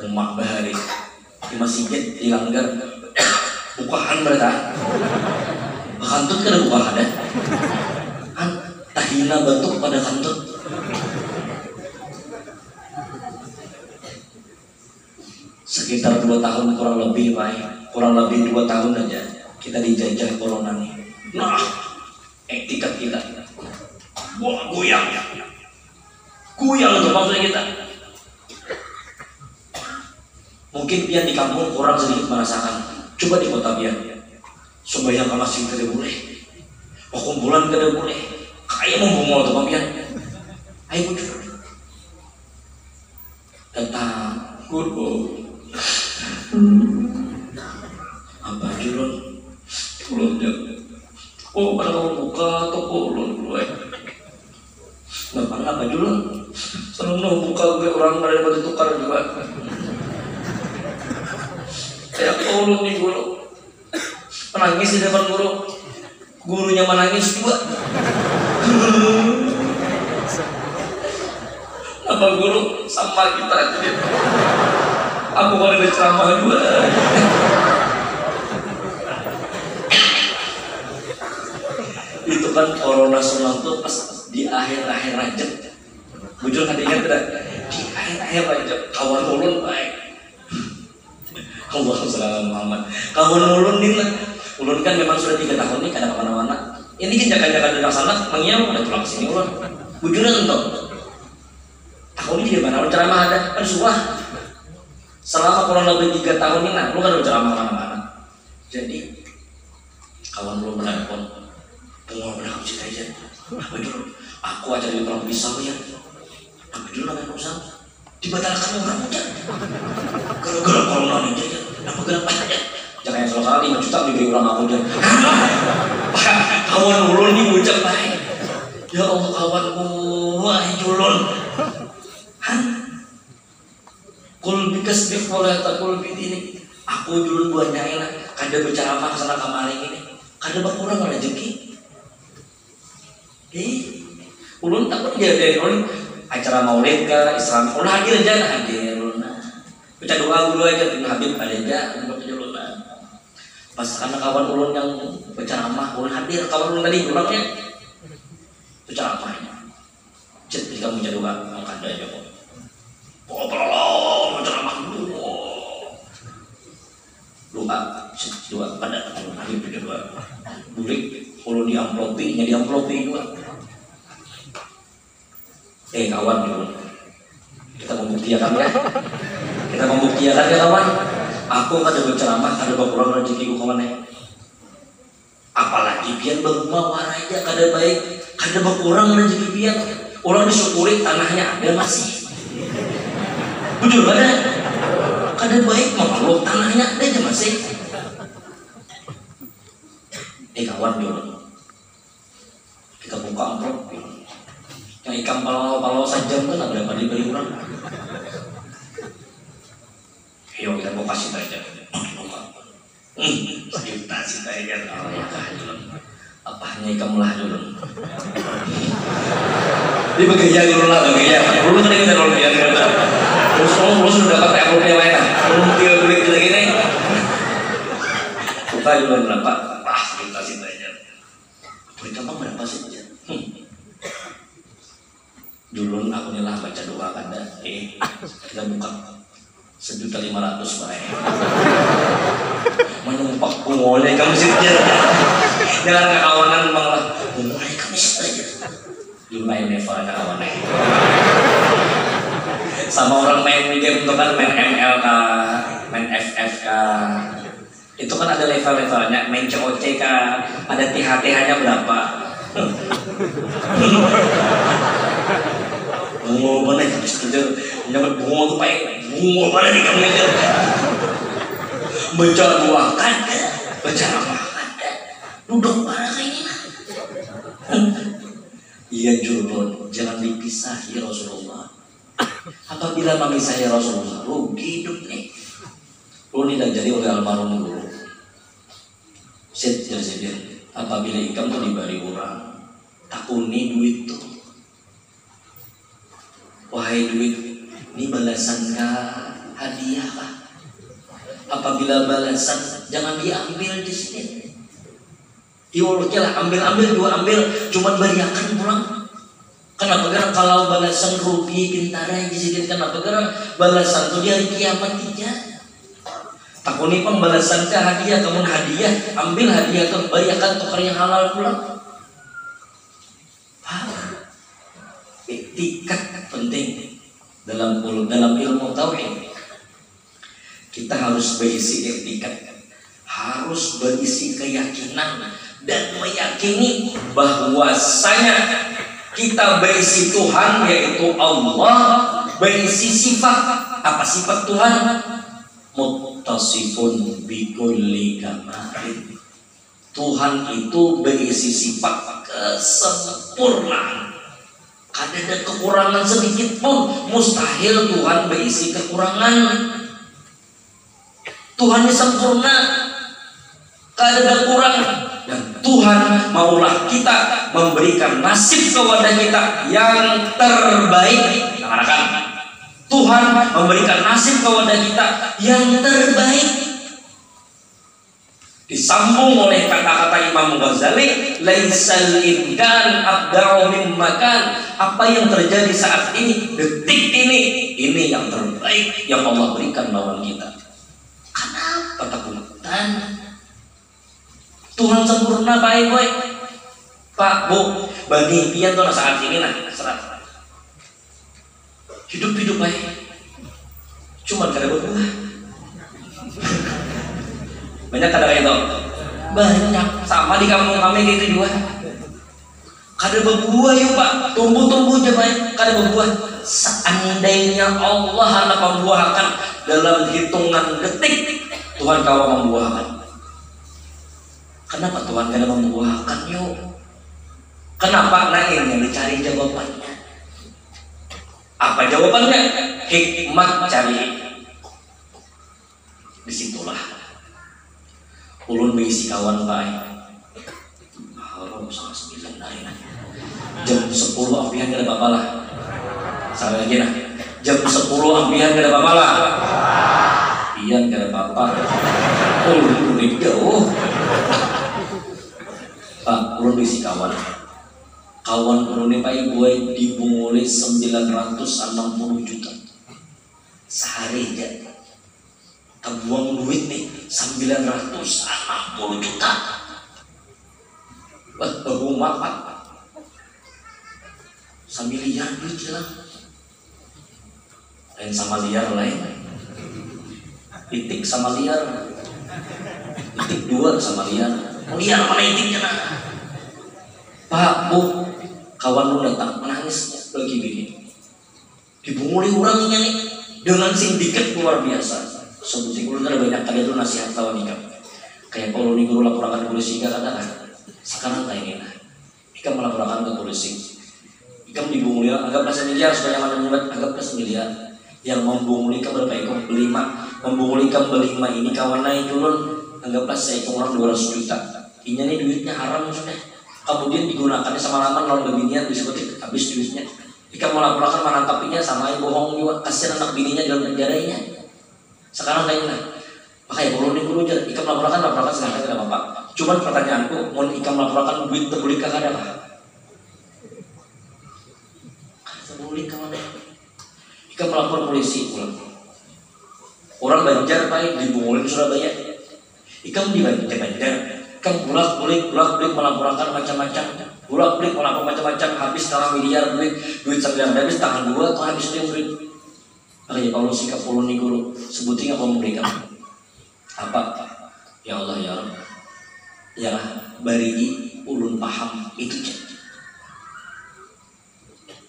Umat bahari di masjid di langgar bukaan mereka. Kantut kan ada bukaan ada. Tahina batuk pada kantut. Sekitar 2 tahun kurang lebih Pak, kurang lebih 2 tahun aja kita dijajah corona nih. Nah, etikat kita, wah goyang tuh maksudnya kita. Mungkin Pian di kampung kurang sedikit merasakan. Coba di kota Pian, sembahyang ke masjid tidak boleh, kumpulan tidak boleh. Kayak membungol tuh Pian. Ayo bujur, datang guru. Apa julun? Ulunnya. Oh, pada mau buka toko ulun dulu Bapak apa julun? Seneng buka gue orang dari batu tukar juga. Kayak ulun nih guru. Menangis di depan guru. Gurunya menangis juga. Apa guru sama kita aja. Aku kan ada ceramah juga. Itu kan corona senang tuh pas di akhir-akhir Rajab. Bujur kan ingat tidak? Di akhir-akhir Rajab kawan ulun baik. Allahumma sholli ala Muhammad. Kawan ulun nih lah. Ulun kan memang sudah 3 tahun nih kada kemana-mana. Ini kan jaga-jaga di sana mengiam ada pulang sini ulun. Bujurnya tentu. Tahun ini di mana? Ceramah ada kan suah. Selama kurang lebih 3 tahun ini, nah, lu kan udah ceramah mana-mana. Jadi kawan lu menelpon, tunggu benar aku cerita aja. Apa dulu? Aku aja di perang pisau ya. Apa dulu namanya usah? Dibatalkan orang aja. Gara-gara corona aja ya. Apa gara-gara aja? Jangan yang salah 5 juta diberi orang aku aja. Kawan ulun nih bocah baik. Ya Allah kawanku, wah julun. Kul bikas bifola takul ini. Aku dulu buat nyaila. Kada berceramah kesana kemarin ini. Kada berkurang rezeki. Ulun takut dia dari ulun acara maulid ke Islam. Ulun hadir aja hadir ulun. Baca doa dulu aja dengan Habib aja untuk ulun. Pas karena kawan ulun yang berceramah ulun hadir. Kawan ulun tadi ulangnya berceramahnya. Jadi kamu baca doa angkat aja kok. Oh, pelolong, ceramah dulu. Doa pada Habib juga. Bulik, kalau di amplopi, jadi amplopi juga. Kawan dulu. Kita membuktikan ya. Kita membuktikan ya kawan. Aku kada berceramah, kada berkurang rezeki ku kawan. Apalagi biar berumah aja kada baik, kada berkurang rezeki biar. Orang disyukuri tanahnya ada masih. Bujur kada baik makhluk tanahnya ada aja masih. Kawan dulu kita buka amplop yang ikan palau saja kan ada pada diberi orang. Ayo kita mau kasih aja kita kasih aja kalau ya dulu apanya ikan melah dulu di begaya dulu lah begaya dulu kan kita dulu ya terus sudah dapat apple yang lain belum dia beli lagi nih buka dulu berapa pas kita kasih aja beri gampang berapa saja dulu aku nyelah baca doa kada kita buka 1.500.000 baik menumpak pungolnya kamu sih jangan ngekawanan malah pungolnya kamu sih aja Belum main levelnya kawan itu. Sama orang main game itu kan main ML kah, main FF kah. Itu kan ada level-levelnya, main COC kah, ada TH-TH-nya berapa. Bungo mana itu sekedar menyebut bungo itu pakai bungo mana di kamu itu. Baca dua kata, baca apa kata, duduk mana ini lah. Iya jurun, jangan dipisahi Rasulullah. Apabila memisahkan Rasulullah, rugi hidup nih. Lu nih diajari oleh almarhum dulu. Sedir. Apabila ikam tuh diberi orang, takuni duit tuh. Wahai duit, ini balasan kah, hadiah kah? Apabila balasan, jangan diambil di sini. Iwalnya lah, ambil dua ambil, cuman beriakan pulang. Kenapa karena kalau balasan rugi bintara yang disediakan, kenapa karena balasan itu di hari kiamat tidak. Takuni pembalasan ke hadiah, kamu hadiah, ambil hadiah ke beriakan tukar yang halal pulang. Etikat penting dalam ilmu tauhid. Kita harus berisi etikat, harus berisi keyakinan dan meyakini bahwasanya kita berisi Tuhan yaitu Allah, berisi sifat. Apa sifat Tuhan? Muttasifun bikulli kamalin. Tuhan itu berisi sifat kesempurnaan. Kada ada kekurangan sedikit pun. Mustahil Tuhan berisi kekurangan. Tuhan ini sempurna, kada ada kurang. Dan Tuhan maulah kita memberikan nasib kepada kita yang terbaik. Katakan, Tuhan memberikan nasib kepada kita yang terbaik. Disambung oleh kata-kata Imam Ghazali, laisal imkan abda'u mimmakan. Apa yang terjadi saat ini, detik ini yang terbaik yang Allah berikan lawan kita. Kenapa takutan? Tuhan sempurna baik-baik. Pak, Bu, bagi impian tuh saat ini nah serat. Hidup baik. Cuma kada berbuah. Banyak kada kayak itu. Banyak sama di kampung kami gitu juga. Kada berbuah yuk Pak, tumbuh aja baik, kada berbuah. Seandainya Allah hendak membuahkan dalam hitungan detik, Tuhan kau membuahkan. Kenapa Tuhan kada membuahkan yuk? Kenapa? Nah ini dicari jawabannya. Apa jawabannya? Hikmat cari. Disitulah ulun berisi kawan baik. Harus sangat 9 hari nah. Jam 10 ampian kada apa-apa lah. Sampai lagi nah. Jam 10 ampian kada apa-apa lah. Iya kada apa-apa. Ulun udah jauh. Pak, ulun berisi kawan ulun ini Pak Ibu dibunguli 960 juta sehari aja. Kebuang duit nih 960 juta. Rumah Pak 1 miliar duit jelas. Lain sama liar lain. Itik sama liar. Itik 2 sama liar. Liar mana itiknya nah? Pak, Bu, kawan lu datang menangis lagi begini. Dibunguli orangnya nih dengan sindiket luar biasa. Sebut guru ada banyak kali itu nasihat kawan ikam. Kayak kalau nih guru laporkan ke polisi kan sekarang kayak gini. Ikam melaporkan ke polisi. Ikam dibunguli anggaplah 1 miliar supaya mana menyebut anggaplah 1 miliar. Yang membunguli ikam berapa ikam berlima, membunguli ikam berlima ini kawan naik turun anggaplah saya ikam orang 200 juta. Inya nih duitnya haram sudah. Kemudian digunakannya sama laman lawan bininya disebut habis duitnya. Ikam melaporkan menangkapinya sama yang bohong juga kasihan anak bininya dalam penjaranya. Sekarang kayaknya pakai bolu nih guru aja. Ikam laporkan silahkan tidak apa-apa. Cuman pertanyaanku, mau ikam laporkan duit terbeli kah ada kah? Terbeli kemana? Ikam melapor polisi pulang. Orang Banjar baik dibungulin Surabaya. Ikam di Banjar. Ikam bolak-balik melaporkan macam-macam. Bolak balik melakukan macam-macam, habis setengah miliar duit sampai habis tangan gua tuh habis duit. Makanya Paulus sikap puluh nih guru sebutin apa memberikan apa? Ya Allah ya Allah, ya bari ulun paham itu cek.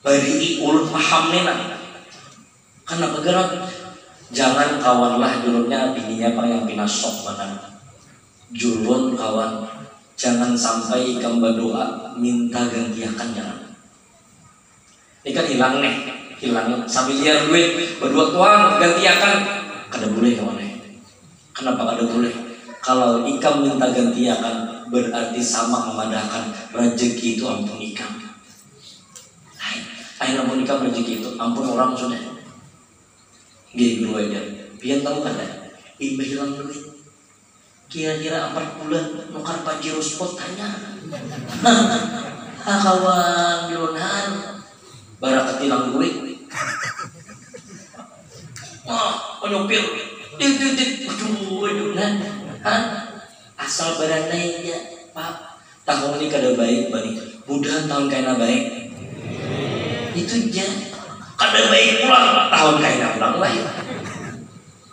Bari ulun paham nena. Karena bergerak jangan kawanlah julunnya bininya apa yang pinasok mana. Julun kawan, jangan sampai ikam berdoa minta gantiakan jangan. Ini kan hilang sambiliar duit berdua tuan gantiakan kada boleh kawan. Kenapa kada boleh? Kalau ikam minta gantiakan berarti sama memadahkan rezeki itu ampun ikam. Ayo ampun ikam rezeki itu ampun orang sudah. Gini guru aja. Pian tahu kada? Ibu hilang duit. Kira-kira 4 bulan nukar pajero spot tanya. Kawan bilonan barak ketilang duit. Wah, penyopir. Aduh, asal berandai aja, Pak. Tahun ini kada baik, bani. Mudahan tahun kaina baik. Itu aja. Kada baik pulang, tahun kaina pulang lain.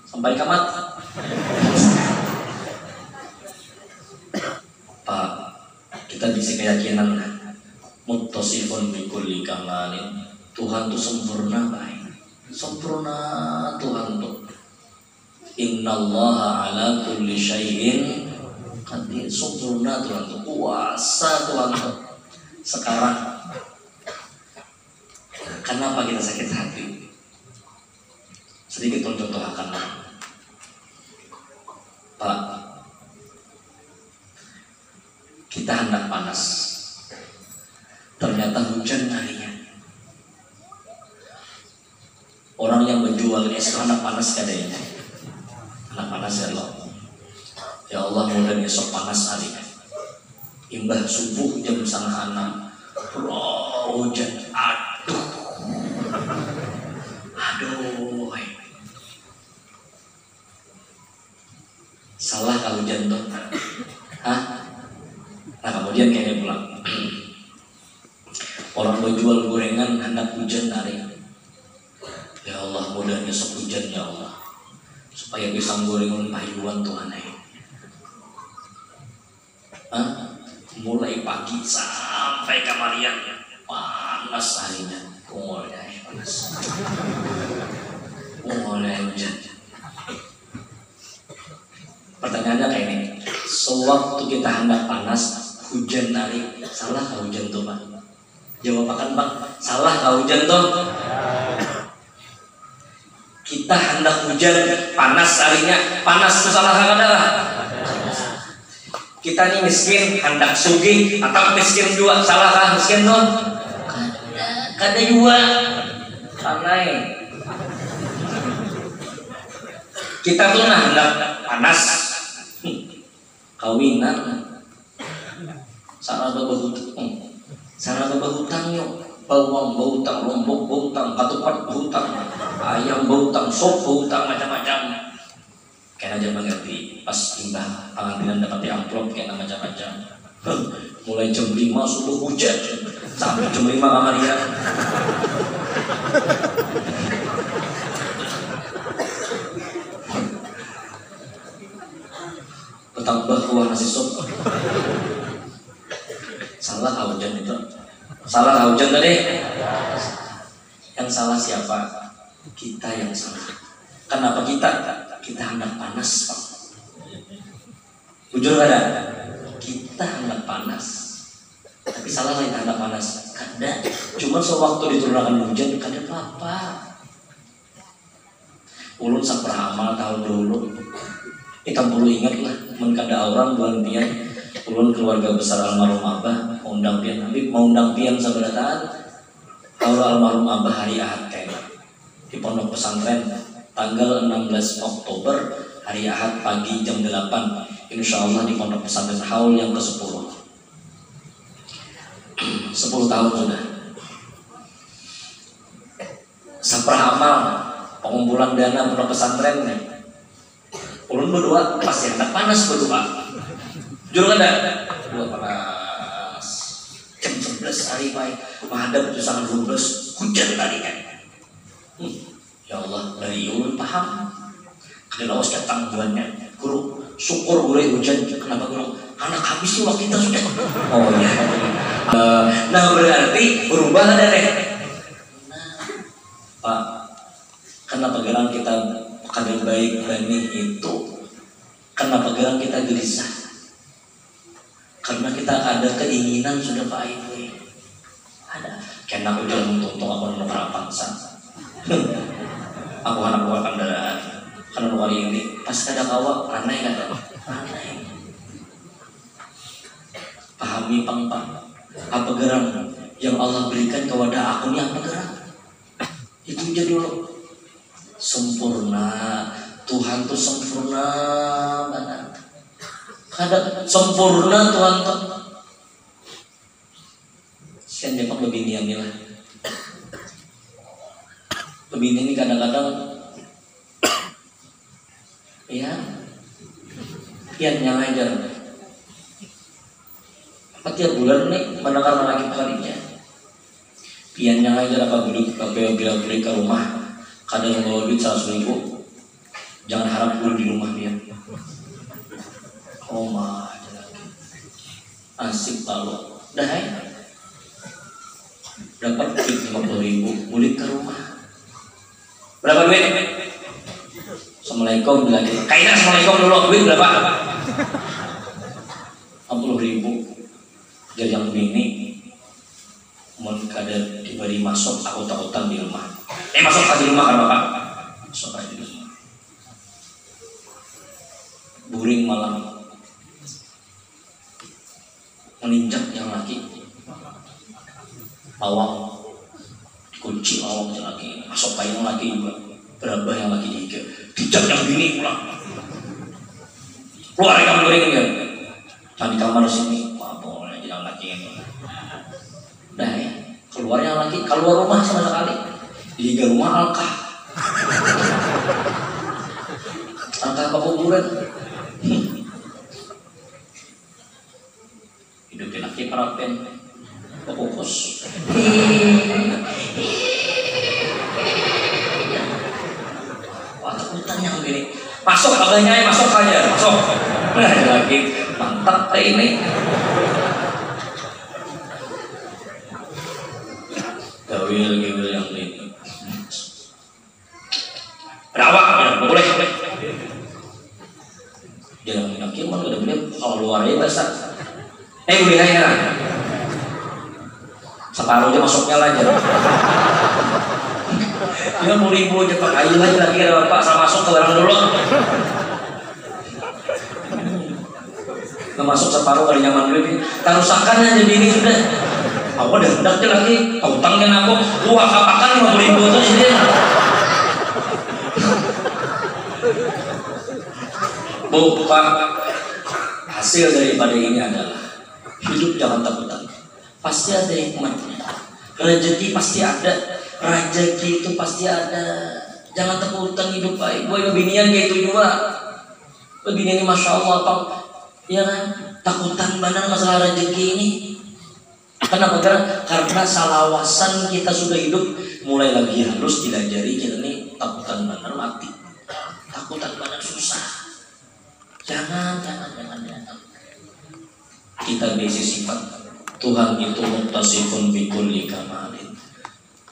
Sampai kamat. Pak, kita bisa keyakinan muttosifun bi kulli kamalin. Tuhan tuh sempurna baik. Sempurna Tuhan tuh. Innallaha ala kulli syai'in qadir. Sempurna Tuhan tuh, kuasa Tuhan tuh. Sekarang kenapa kita sakit hati? Sedikit contoh akan Pak, kita hendak panas, ternyata hujan harinya. Orang yang menjual es anak panas kadanya, anak panas ya Allah. Ya Allah mudah esok panas harinya. Imbah subuh jam 5:30, hujan, aduh, salah kalau hujan tuh, Nah kemudian kayaknya pulang. Orang menjual gorengan hendak hujan hari. Ya Allah mudah esok hujan ya Allah, supaya pisang gorengan payuan Tuhan. Mulai pagi sampai kamarian panas harinya. Mulai panas. Mulai hujan. Pertanyaannya kayak ini. Sewaktu kita hendak panas hujan hari, salah kah hujan tuh Pak? Jawab akan Pak, salah kah hujan tuh? Kita hendak hujan panas harinya, panas itu salah kah adalah? Kita nih miskin hendak sugih atau miskin dua, salah kah miskin tuh? Kada dua, kanai. Kita tuh hendak panas, kawinan. Sarana berhutang yuk, bawang berhutang, lombok berhutang, ketupat berhutang, ayam berhutang, sop berhutang, macam-macam. Kayaknya aja mengerti. Pas timbang pengambilan dapat di amplop kayaknya macam-macam. Mulai jam 5 subuh hujan sampai jam 5 kamarian. Bertambah kuah nasi sop. Salah kah hujan itu? Salah kah hujan tadi? Yang salah siapa? Kita yang salah. Kenapa kita? Kita hendak panas Pak. Jujur ada? Kita hendak panas. Tapi salah lain hendak panas. Kada. Cuma sewaktu diturunkan hujan kada apa-apa. Ulun saperamal tahun dulu. Kita perlu ingat lah, menkada orang bulan pian. Ulun keluarga besar almarhum Abah mau undang pian, tapi mau undang pian sebenarnya kalau almarhum Abah hari Ahad kayak di pondok pesantren tanggal 16 Oktober hari Ahad pagi jam 8 insya Allah di pondok pesantren haul yang ke-10 10 tahun sudah. Saprah amal pengumpulan dana pondok pesantren nih. Ulun berdua pasti hendak panas berdua. Jujur ada dua panas. Jam 11 hari baik menghadap itu sangat 12 hujan tadi kan. Ya Allah, dari ulun paham. Kada lawas datang bulannya. Guru, syukur boleh hujan. Kenapa guru? Anak habis sih waktu kita sudah. Oh ya. Nah berarti berubah ada deh. Pak, kenapa gelang kita kada baik bani itu? Kenapa gelang kita gelisah? Karena kita ada keinginan sudah Pak Ibu. Ada. Karena aku jalan untuk aku nukar bangsa. Aku anak buah kendaraan. Karena nukar ini pas kada kawa aneh kada. Aneh. Pahami Pak. Apa geram yang Allah berikan kepada aku ini apa geram? Itu aja dulu. Sempurna. Tuhan tuh sempurna banget. Kada sempurna Tuhan tuh. Sekian Jepang lebih niamilah. Lebih ini kadang-kadang ya pian yang ajar. Apa tiap bulan nih menakar lagi kalinya. Pian yang ajar apa bila beli ke rumah kadang bawa duit 100.000. Jangan harap dulu di rumah dia. Oh mah asik lalu. Dah dapat duit 50.000 mudik ke rumah. Berapa duit? Assalamualaikum bilang gitu. Kayaknya assalamualaikum dulu duit berapa? 50.000. Jajang bini mau kada diberi masuk aku takutan di rumah. Masuk aja di rumah kan Bapak? Masuk aja di rumah. Buring malam meninjak yang laki awang kunci awang yang laki masuk payung laki juga berabah yang laki dijak yang bini pulang keluar yang buring ya di kamar sini apa boleh yang laki ini dah ya keluar yang laki keluar rumah sama sekali di rumah alkah apa kuburan hidupin laki parapen fokus wah takutan yang begini masuk abangnya masuk aja masuk nah lagi mantap kayak ini gawil yang ini berawak ya boleh jangan yakin mah udah boleh kalau luarnya basah boleh ya separuhnya masuknya aja dia 10.000 aja Pak ayo lagi Pak saya masuk ke barang dulu nggak masuk separuh kali nyaman dulu tarusakan aja ini sudah aku udah hendaknya lagi utangnya aku wah kapakan 50.000 itu sini Bu Pak hasil daripada ini adalah hidup jangan takutan pasti ada hikmahnya rezeki pasti ada rezeki itu pasti ada jangan takutan hidup baik gue binian kayak itu juga begini ini Masya Allah apa ya kan takutan benar masalah rezeki ini kenapa karena salawasan kita sudah hidup mulai lagi halus tidak jari kita ini takutan benar mati takutan benar susah jangan kita besi sifat Tuhan itu muttasifun bikulli kamalin.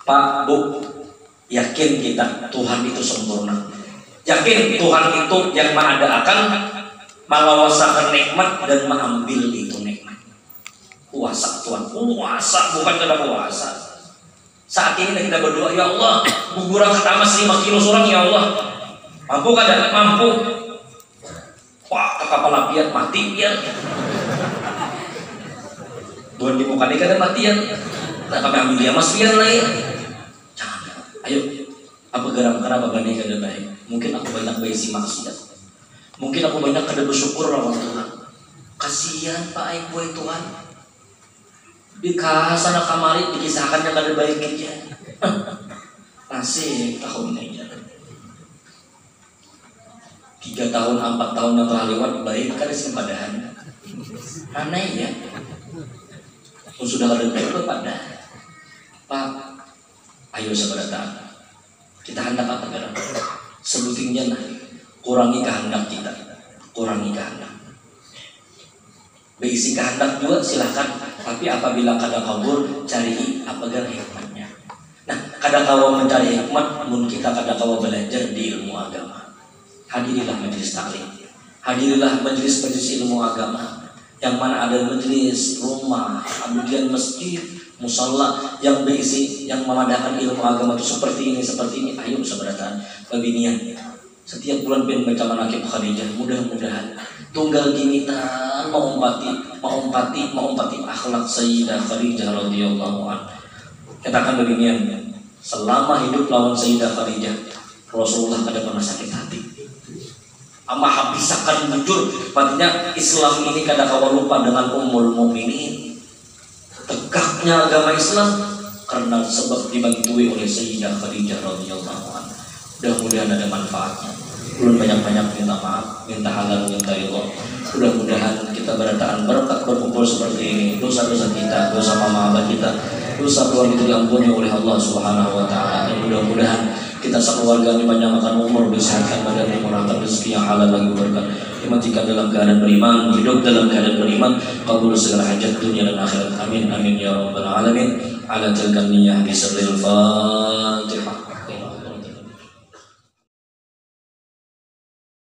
Pak Bu yakin kita Tuhan itu sempurna yakin Tuhan itu yang mengadakan melawasakan nikmat dan mengambil itu nikmat kuasa Tuhan kuasa bukan kada kuasa saat ini kita berdoa ya Allah guguran ketamas 5 kilo surang ya Allah mampu kada mampu wah kapal lapiat mati biar buat di muka dia kada matian nah kami ambil dia mas biar lah ya jangan ayo apa geram kenapa bani kada baik mungkin aku banyak besi maksiat mungkin aku banyak kada bersyukur lawan Tuhan kasihan Pak Ibu Tuhan dikasana kamari dikisahkan yang kada baik aja nasib tahun ini 3 tahun 4 tahun yang telah lewat baik kada sih padahan aneh ya Sudah ada pada Pak, ayo seberata. Kita hendak apa kan? Sebutingnya nah, kurangi kehendak kita, kurangi kehendak. Berisi kehendak juga silahkan, tapi apabila kada kabur, cari apa hikmatnya. Nah, kada kawa mencari hikmat, mun kita kada kawa belajar di ilmu agama. Hadirilah majelis taklim, hadirilah majelis-majelis ilmu agama. Yang mana ada majelis, rumah, kemudian masjid, musalla yang berisi, yang memadakan ilmu agama itu seperti ini. Ayo seberatan babinian. Setiap bulan ben baca manaqib Khadijah, mudah-mudahan tunggal gimitan mengumpati akhlak Sayyidah Khadijah radhiyallahu anha. Katakan babinian, selama hidup lawan Sayyidah Khadijah, Rasulullah kada pernah sakit hati. Ama habisakan jujur, artinya Islam ini kada kawa lupa dengan Ummul Mukminin. Tegaknya agama Islam karena sebab dibantui oleh Sayyidah Khadijah radhiyallahu anha. Mudah-mudahan ada manfaatnya. Belum banyak-banyak minta maaf, minta halal, minta ridho. Mudah-mudahan kita berataan berkat berkumpul seperti ini. Dosa-dosa kita, dosa mama abah kita, dosa keluarga kita diampuni oleh Allah Subhanahu wa taala. Dan mudah-mudahan kita sekeluarga dipanjangkan umur, disehatkan badan, dimurahkan rezeki yang halal bagi berkah. Dimatikan dalam keadaan beriman, hidup dalam keadaan beriman, kabul segala hajat dunia dan akhirat. Amin amin ya rabbal alamin. Ala tilkan niyah bisirril Fatihah.